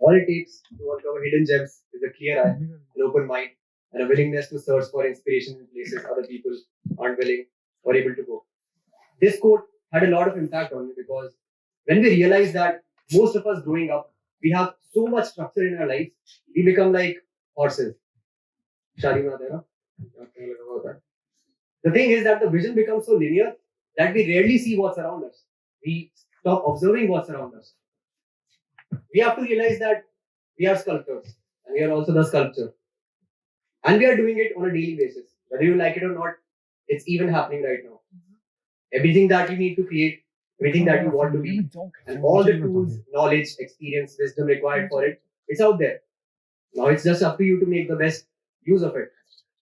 All it takes to uncover hidden gems is a clear eye, an open mind, and a willingness to search for inspiration in places other people aren't willing or able to go. This quote had a lot of impact on me because when we realize that most of us growing up, we have so much structure in our lives, we become like horses. Shadi mein aata hai na? The thing is that the vision becomes so linear that we rarely see what's around us. We stop observing what's around us. We have to realize that we are sculptors and we are also the sculpture. And we are doing it on a daily basis. Whether you like it or not, it's even happening right now. Everything that you need to create, everything that you want to be, and all the tools, knowledge, experience, wisdom required for it, it's out there. Now it's just up to you to make the best use of it.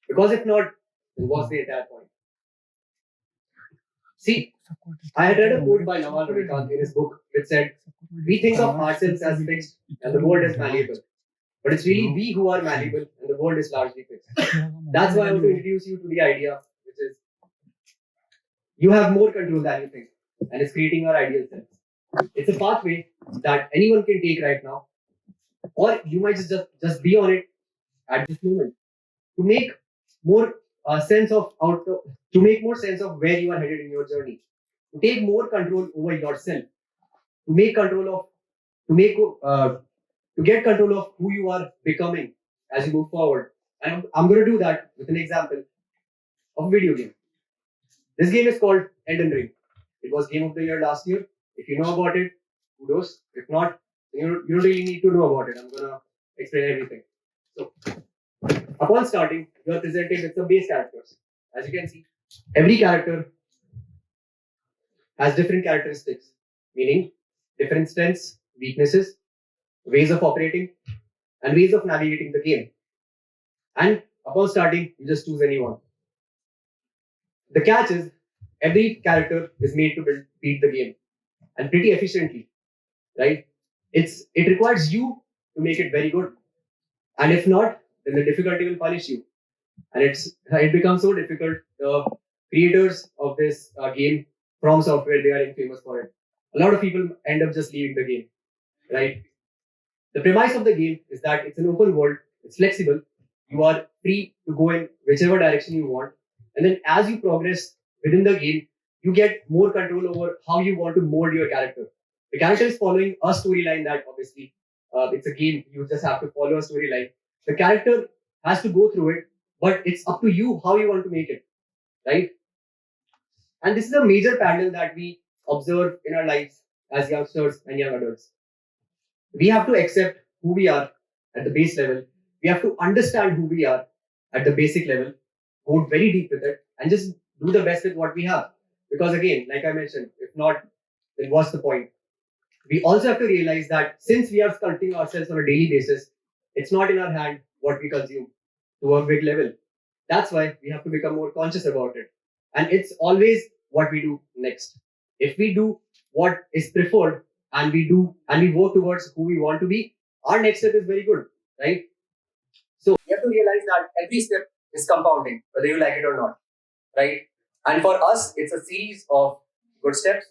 Because if not, then what's the entire point? See, I had read a quote by Naval Ravikant in his book which said, "We think of ourselves as fixed and the world as malleable. But it's really we who are malleable and the world is largely fixed." That's why I want to introduce you to the idea, which is you have more control than you think, and it's creating your ideal self. It's a pathway that anyone can take right now, or you might just be on it at this moment to make more sense of to make more sense of where you are headed in your journey, to take more control over yourself, to make control of to make to get control of who you are becoming as you move forward. And I'm going to do that with an example of a video game. This game is called Elden Ring. It was Game of the Year last year. If you know about it, kudos. If not, you don't really need to know about it. I'm going to explain everything. So, upon starting, you are presented with some base characters. As you can see, every character has different characteristics, meaning different strengths, weaknesses, ways of operating, and ways of navigating the game. And upon starting, you just choose any one. The catch is every character is made to beat the game and pretty efficiently, right? It requires you to make it very good. And if not, then the difficulty will punish you. And it becomes so difficult. The creators of this game, From Software, they are infamous for it. A lot of people end up just leaving the game, right? The premise of the game is that it's an open world, it's flexible, you are free to go in whichever direction you want. And then as you progress within the game, you get more control over how you want to mold your character. The character is following a storyline that obviously it's a game, you just have to follow a storyline. The character has to go through it, but it's up to you how you want to make it, right? And this is a major pattern that we observe in our lives as youngsters and young adults. We have to accept who we are at the base level. We have to understand who we are at the basic level, go very deep with it, and just do the best with what we have. Because again, like I mentioned, if not, then what's the point? We also have to realize that since we are sculpting ourselves on a daily basis, it's not in our hand what we consume to a big level. That's why we have to become more conscious about it. And it's always what we do next. If we do what is preferred and we work towards who we want to be, our next step is very good, right? So you have to realize that every step is compounding, whether you like it or not, right? And for us, it's a series of good steps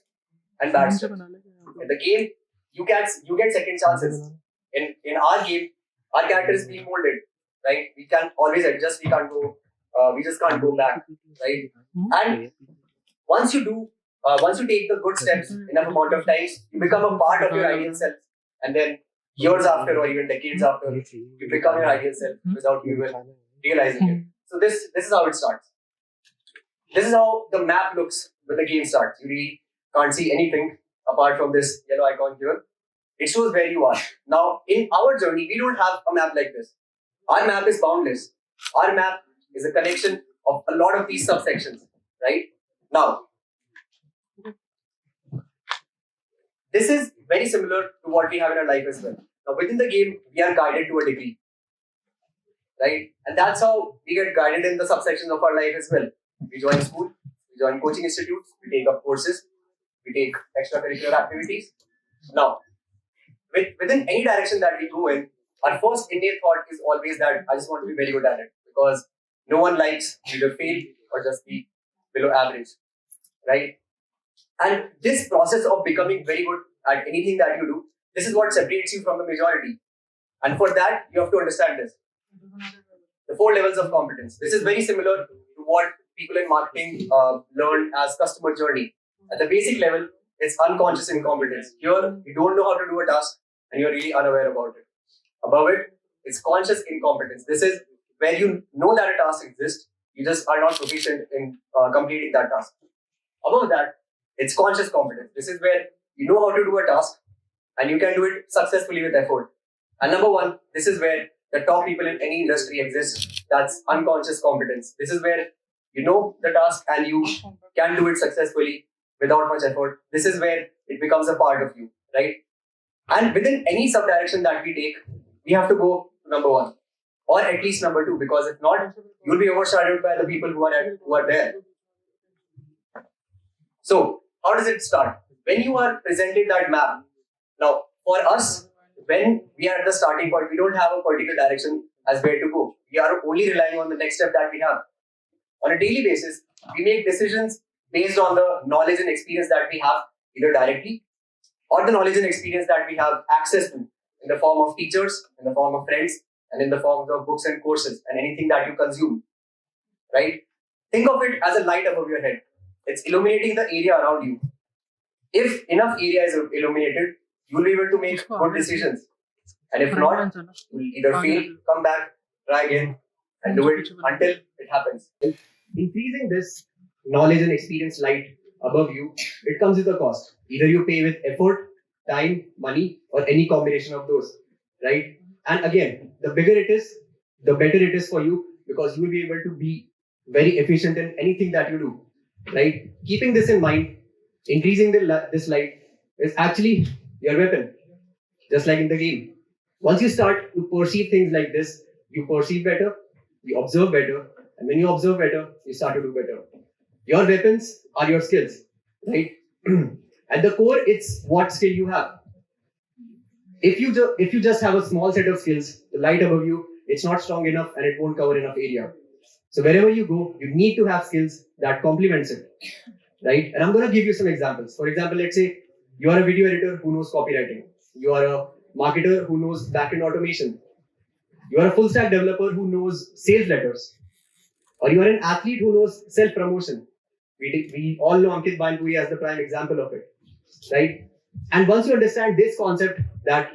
and bad steps. In the game, you get second chances. In our game, our character is being molded, right? We can always adjust. We just can't go back, right? And once you take the good steps enough amount of times, you become a part of your ideal self. And then years after or even decades after, you become your ideal self without you even realizing it. So this is how it starts. This is how the map looks when the game starts. You really can't see anything apart from this yellow icon here. It shows where you are. Now, in our journey, we don't have a map like this. Our map is boundless. Our map is a collection of a lot of these subsections, right? Now, this is very similar to what we have in our life as well. Now, within the game, we are guided to a degree, right? And that's how we get guided in the subsections of our life as well. We join school, we join coaching institutes, we take up courses, we take extracurricular activities. Now, within any direction that we go in, our first innate thought is always that I just want to be very good at it, because no one likes either fail or just be below average, right? And this process of becoming very good at anything that you do, this is what separates you from the majority. And for that, you have to understand this. The 4 levels of competence. This is very similar to what people in marketing learn as customer journey. At the basic level, it's unconscious incompetence. Here, you don't know how to do a task and you're really unaware about it. Above it, it's conscious incompetence. This is where you know that a task exists, you just are not proficient in completing that task. Above that, it's conscious competence. This is where you know how to do a task and you can do it successfully with effort. And number 1, this is where the top people in any industry exist. That's unconscious competence. This is where you know the task and you can do it successfully without much effort. This is where it becomes a part of you, right? And within any sub-direction that we take, we have to go to number 1 or at least number 2, because if not, you'll be overshadowed by the people who are there. So how does it start? When you are presented that map, now for us, when we are at the starting point, we don't have a particular direction as where to go. We are only relying on the next step that we have. On a daily basis, we make decisions based on the knowledge and experience that we have, either directly or the knowledge and experience that we have access to in the form of teachers, in the form of friends, and in the forms of books and courses and anything that you consume, right? Think of it as a light above your head. It's illuminating the area around you. If enough area is illuminated, you'll be able to make good decisions. And if not, you'll either fail, come back, try again, and do it until it happens. Increasing this knowledge and experience light above you, it comes with a cost. Either you pay with effort, time, money, or any combination of those, right? And again, the bigger it is, the better it is for you, because you will be able to be very efficient in anything that you do, right? Keeping this in mind, increasing this light is actually your weapon, just like in the game. Once you start to perceive things like this, you perceive better, you observe better, and when you observe better, you start to do better. Your weapons are your skills, right? At the core, it's what skill you have. If you just have a small set of skills, the light above you, it's not strong enough and it won't cover enough area. So wherever you go, you need to have skills that complements it, right? And I'm going to give you some examples. For example, let's say you are a video editor who knows copywriting. You are a marketer who knows backend automation. You are a full stack developer who knows sales letters. Or you are an athlete who knows self-promotion. We all know Ankit Bainpuri as the prime example of it, right? And once you understand this concept that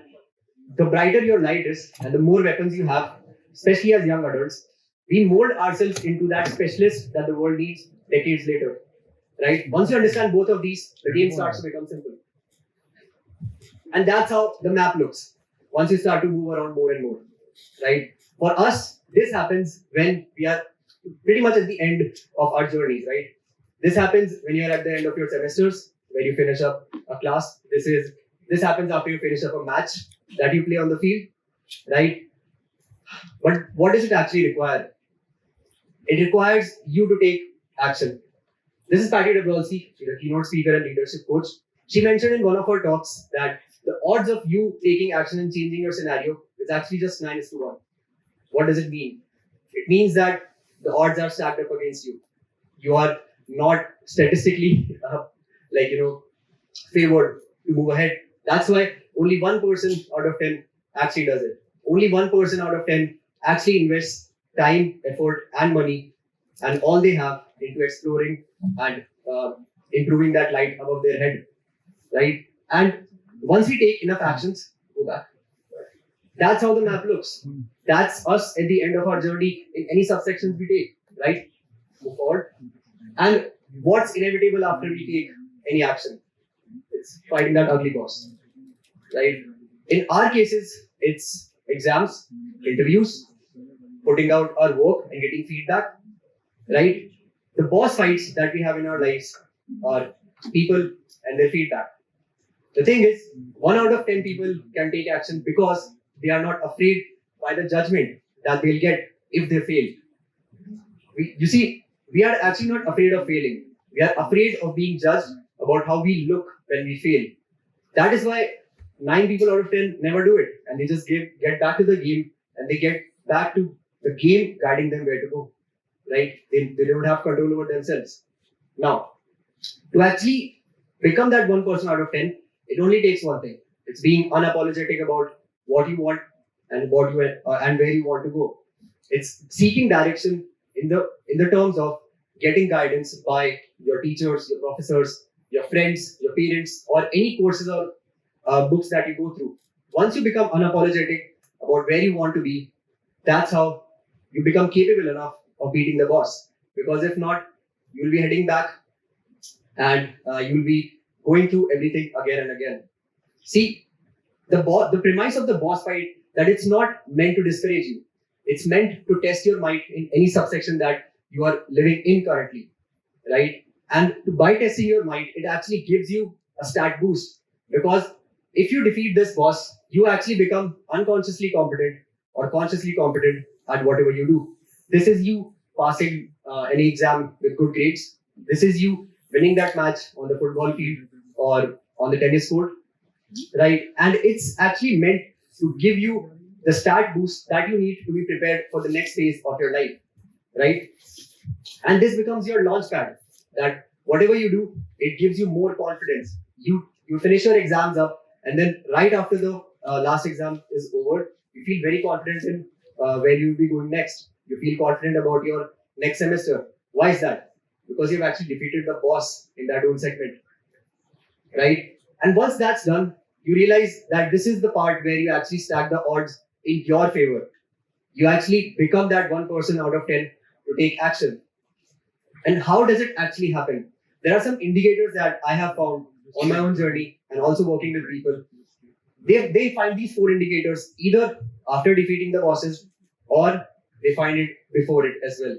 the brighter your light is and the more weapons you have, especially as young adults, we mold ourselves into that specialist that the world needs decades later, right? Once you understand both of these, the game starts to become simple. And that's how the map looks once you start to move around more and more, right? For us, this happens when we are pretty much at the end of our journeys, right? This happens when you're at the end of your semesters, when you finish up a class. This happens after you finish up a match that you play on the field, right? But what does it actually require? It requires you to take action. This is Patty Dabrowski, the keynote speaker and leadership coach. She mentioned in one of her talks that the odds of you taking action and changing your scenario is actually just 9:1. What does it mean? It means that the odds are stacked up against you. You are not statistically favored to move ahead. That's why only 1% out of 10 actually does it. Only 1% out of 10 actually invests time, effort, and money, and all they have into exploring and improving that light above their head, right? And once we take enough actions, go back. That's how the map looks. That's us at the end of our journey in any subsections we take, right? Move forward. And what's inevitable after we take any action? It's fighting that ugly boss, right? In our cases, it's exams, interviews, putting out our work and getting feedback, right? The boss fights that we have in our lives are people and their feedback. The thing is, 1 out of 10 people can take action because they are not afraid by the judgment that they'll get if they fail. We are actually not afraid of failing. We are afraid of being judged about how we look when we fail. That is why 9 people out of 10 never do it, and they just get back to the game, and they get back to the game guiding them where to go, right? They don't have control over themselves. Now, to actually become that 1% out of 10, it only takes one thing. It's being unapologetic about what you want and what you and where you want to go. It's seeking direction in the terms of getting guidance by your teachers, your professors, your friends, your parents, or any courses or books that you go through. Once you become unapologetic about where you want to be, that's how you become capable enough of beating the boss. Because if not, you'll be heading back and you'll be going through everything again and again. See, the premise of the boss fight, that it's not meant to discourage you. It's meant to test your might in any subsection that you are living in currently, right? And by testing your might, it actually gives you a stat boost, because if you defeat this boss, you actually become unconsciously competent or consciously competent at whatever you do. This is you passing any exam with good grades. This is you winning that match on the football field or on the tennis court, right? And it's actually meant to give you the stat boost that you need to be prepared for the next phase of your life, right? And this becomes your launch pad, that whatever you do, it gives you more confidence. You finish your exams up, and then right after the last exam is over, you feel very confident in where you'll be going next. You feel confident about your next semester. Why is that? Because you've actually defeated the boss in that own segment, right? And once that's done, you realize that this is the part where you actually stack the odds in your favor. You actually become that 1% out of 10 to take action. And how does it actually happen? There are some indicators that I have found on my own journey and also working with people. They find these 4 indicators either after defeating the bosses, or they find it before it as well.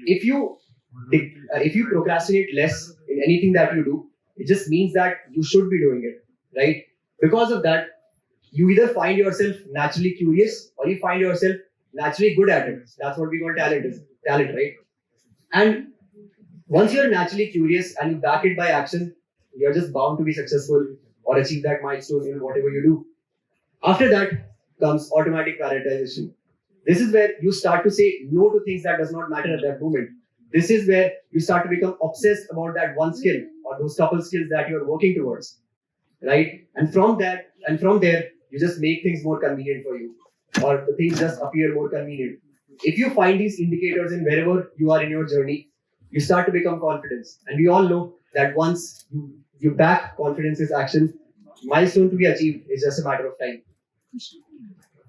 If you procrastinate less in anything that you do, it just means that you should be doing it, right? Because of that, you either find yourself naturally curious or you find yourself naturally good at it. That's what we call talent, right? And once you're naturally curious and you back it by action, you're just bound to be successful or achieve that milestone in whatever you do. After that comes automatic prioritization. This is where you start to say no to things that does not matter at that moment. This is where you start to become obsessed about that one skill or those couple skills that you're working towards, right? And from there, you just make things more convenient for you, or the things just appear more convenient. If you find these indicators in wherever you are in your journey, you start to become confident. And we all know that once you back confidence is action, milestone to be achieved is just a matter of time,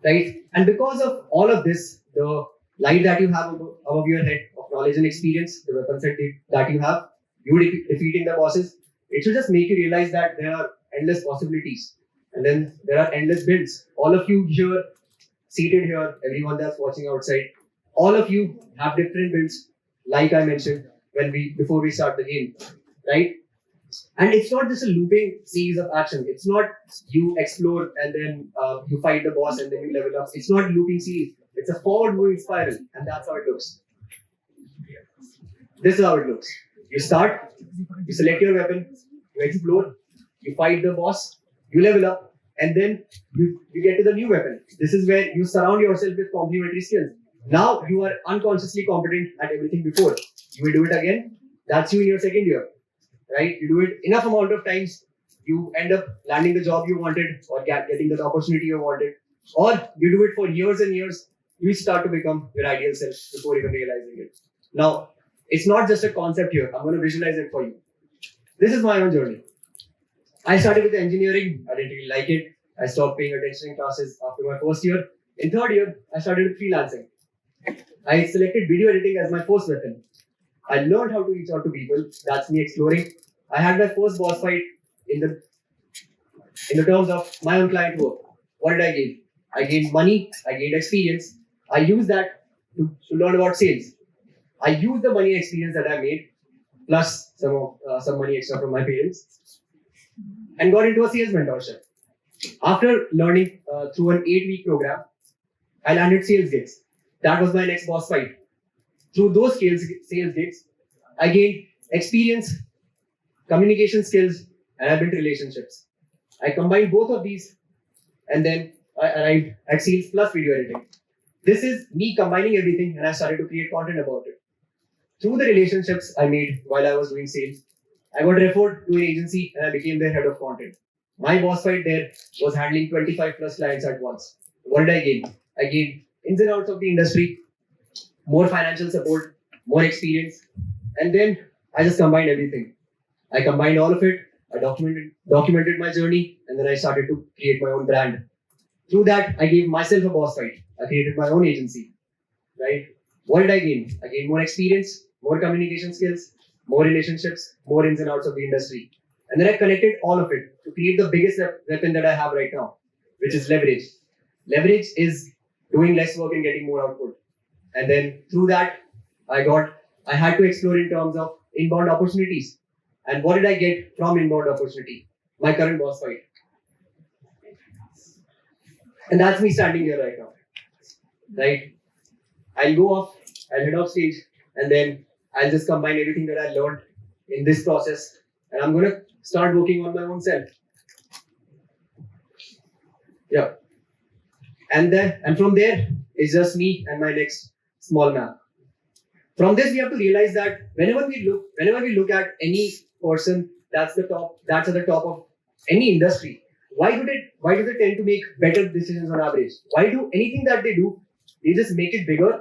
right? And because of all of this, the light that you have above your head of knowledge and experience, the weapon set that you have, you defeating the bosses, it should just make you realize that there are endless possibilities. And then there are endless builds. All of you here, seated here, everyone that's watching outside, all of you have different builds, like I mentioned before we start the game, right? And it's not just a looping series of action. It's not you explore and then you fight the boss and then you level up. It's not a looping series. It's a forward-moving spiral, and that's how it looks. This is how it looks. You start, you select your weapon, you explore, you fight the boss, you level up, and then you get to the new weapon. This is where you surround yourself with complementary skills. Now you are unconsciously competent at everything before. You will do it again. That's you in your second year, right? You do it enough amount of times, you end up landing the job you wanted or getting the opportunity you wanted. Or you do it for years and years, you start to become your ideal self before even realizing it. Now, it's not just a concept here. I'm going to visualize it for you. This is my own journey. I started with engineering. I didn't really like it. I stopped paying attention in classes after my first year. In third year, I started with freelancing. I selected video editing as my first weapon. I learned how to reach out to people. That's me exploring. I had my first boss fight in the terms of my own client work. What did I gain? I gained money. I gained experience. I used that to learn about sales. I used the money experience that I made, plus some money extra from my parents, and got into a sales mentorship. After learning through an 8-week program, I landed sales gigs. That was my next boss fight. Through those sales gigs, I gained experience, communication skills, and I built relationships. I combined both of these, and then I arrived at sales plus video editing. This is me combining everything, and I started to create content about it. Through the relationships I made while I was doing sales, I got referred to an agency and I became their head of content. My boss fight there was handling 25 plus clients at once. What did I gain? I gained ins and outs of the industry, more financial support, more experience, and then I just combined everything. I combined all of it. I documented my journey, and then I started to create my own brand. Through that, I gave myself a boss fight. I created my own agency. Right? What did I gain? I gained more experience, more communication skills, more relationships, more ins and outs of the industry. And then I connected all of it to create the biggest weapon that I have right now, which is leverage. Leverage is doing less work and getting more output. And then through that, I had to explore in terms of inbound opportunities. And what did I get from inbound opportunity? My current boss fight. And that's me standing here right now. Right? I'll go off, I'll head off stage, and then I'll just combine everything that I learned in this process. And I'm going to start working on my own self. Yeah. And from there, it's just me and my next small map. From this, we have to realize that whenever we look at any person that's at the top of any industry, why do they tend to make better decisions on average? Why do anything that they do, they just make it bigger,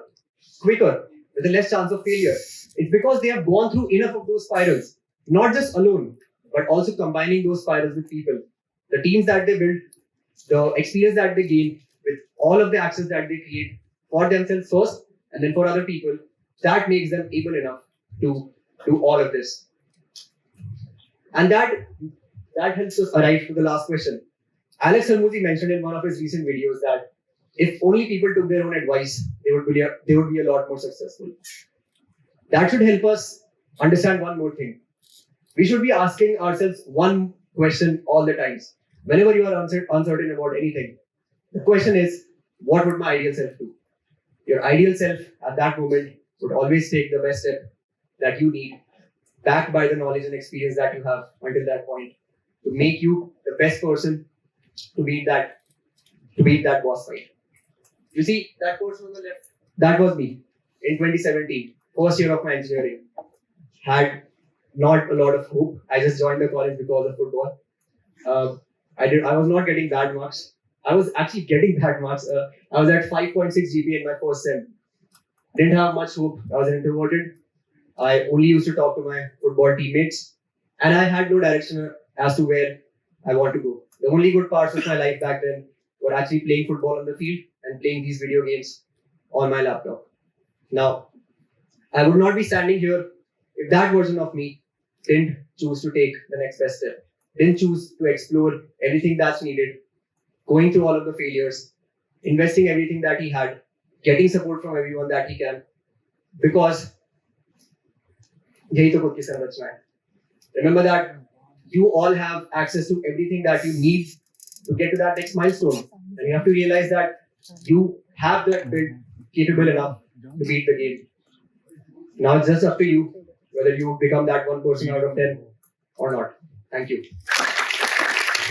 quicker, with a less chance of failure? It's because they have gone through enough of those spirals, not just alone, but also combining those spirals with people. The teams that they build, the experience that they gain, with all of the access that they create for themselves first, and then for other people, that makes them able enough to do all of this. And that helps us arrive to the last question. Alex Salmuzi mentioned in one of his recent videos that if only people took their own advice, they would be a lot more successful. That should help us understand one more thing. We should be asking ourselves one question all the times. Whenever you are uncertain about anything, the question is, what would my ideal self do? Your ideal self at that moment would always take the best step that you need, backed by the knowledge and experience that you have until that point, to make you the best person to beat that boss fight. You see, that person on the left, that was me in 2017, first year of my engineering. Had not a lot of hope. I just joined the college because of football. I was not getting bad marks. I was actually getting bad marks. I was at 5.6 GPA in my first sem. Didn't have much hope. I was introverted. I only used to talk to my football teammates, and I had no direction as to where I want to go. The only good parts of my life back then were actually playing football on the field and playing these video games on my laptop. Now, I would not be standing here if that version of me didn't choose to take the next best step, didn't choose to explore everything that's needed, going through all of the failures, investing everything that he had, getting support from everyone that he can, because yahi to khud ki sanrachna hai. Remember that you all have access to everything that you need to get to that next milestone, and you have to realize that you have that build capable enough to beat the game. Now it's just up to you whether you become that one person out of 10 or not. Thank you.